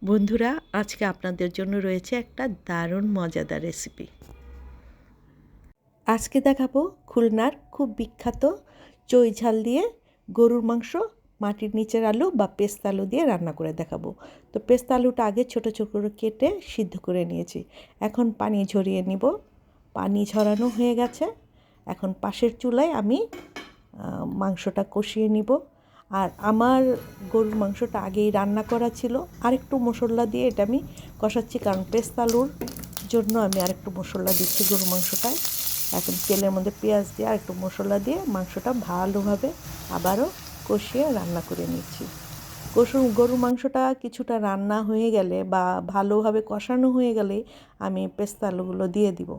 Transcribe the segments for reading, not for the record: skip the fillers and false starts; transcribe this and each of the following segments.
বন্ধুরা, আজকে আপনাদের জন্য রয়েছে একটা দারুণ মজাদার রেসিপি। আজকে দেখাবো খুলনার খুব বিখ্যাত চই ঝাল দিয়ে গরুর মাংস মাটির নিচের আলু বা পেস্তা আলু দিয়ে রান্না করে দেখাবো। তো পেস্তা আলুটা আগে ছোটো ছোটো করে কেটে সিদ্ধ করে নিয়েছি। এখন পানি ঝরিয়ে নিব। পানি ঝরানো হয়ে গেছে। এখন পাশের চুলায় আমি মাংসটা কষিয়ে নিব। আর আমার গরুর মাংসটা আগেই রান্না করা ছিল, আরেকটু মশলা দিয়ে এটা আমি কষাচ্ছি, কারণ পেস্তা আলুর জন্য আমি আরেকটু মশলা দিচ্ছি গরুর মাংসটায়। এখন তেলের মধ্যে পেঁয়াজ দিয়ে আরেকটু মশলা দিয়ে মাংসটা ভালোভাবে আবারও কষিয়ে রান্না করে নিচ্ছি। গরুর মাংসটা কিছুটা রান্না হয়ে গেলে বা ভালোভাবে কষানো হয়ে গেলে আমি পেস্তা আলুগুলো দিয়ে দিব।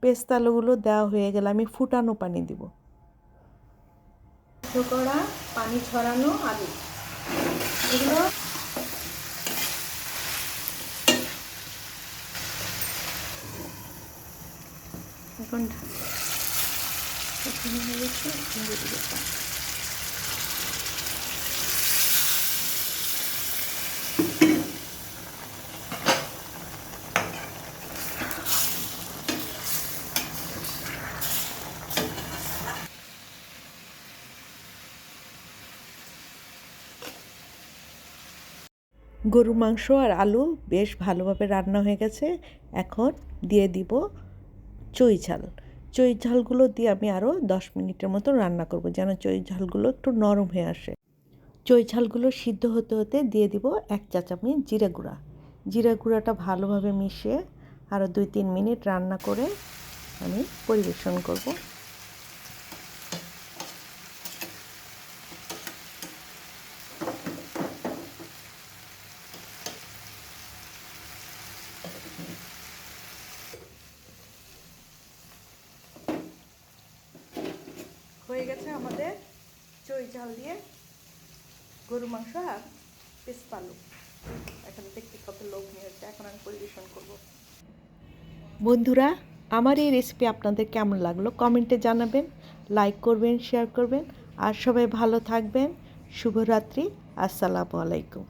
পেস্তা আলুগুলো দেওয়া হয়ে গেলে আমি ফুটানো পানি দিব। করা পানি ছড়ানো আলু এগুলো এখন গরুর মাংস আর আলু বেশ ভালোভাবে রান্না হয়ে গেছে। এখন দিয়ে দিব চই ঝাল। চই ঝালগুলো দিয়ে আমি আরও 10 মিনিটের মতো রান্না করব, যেন চই ঝালগুলো একটু নরম হয়ে আসে। চই ঝালগুলো সিদ্ধ হতে হতে দিয়ে দিব 1 চা চামচ জিরা গুঁড়া। জিরা গুঁড়াটা ভালোভাবে মিশিয়ে আরও 2-3 মিনিট রান্না করে আমি পরিবেশন করব। হয়ে গেছে আমাদের চই ঝাল দিয়ে গরু মাংস আর পেস্তা আলু। এখন দেখতে কত লোক নিয়েছে। এখন আমি পরিবেশন করব। বন্ধুরা, আমার এই রেসিপি আপনাদের কেমন লাগলো কমেন্টে জানাবেন, লাইক করবেন, শেয়ার করবেন, আর সবাই ভালো থাকবেন। শুভরাত্রি। আসসালামু আলাইকুম।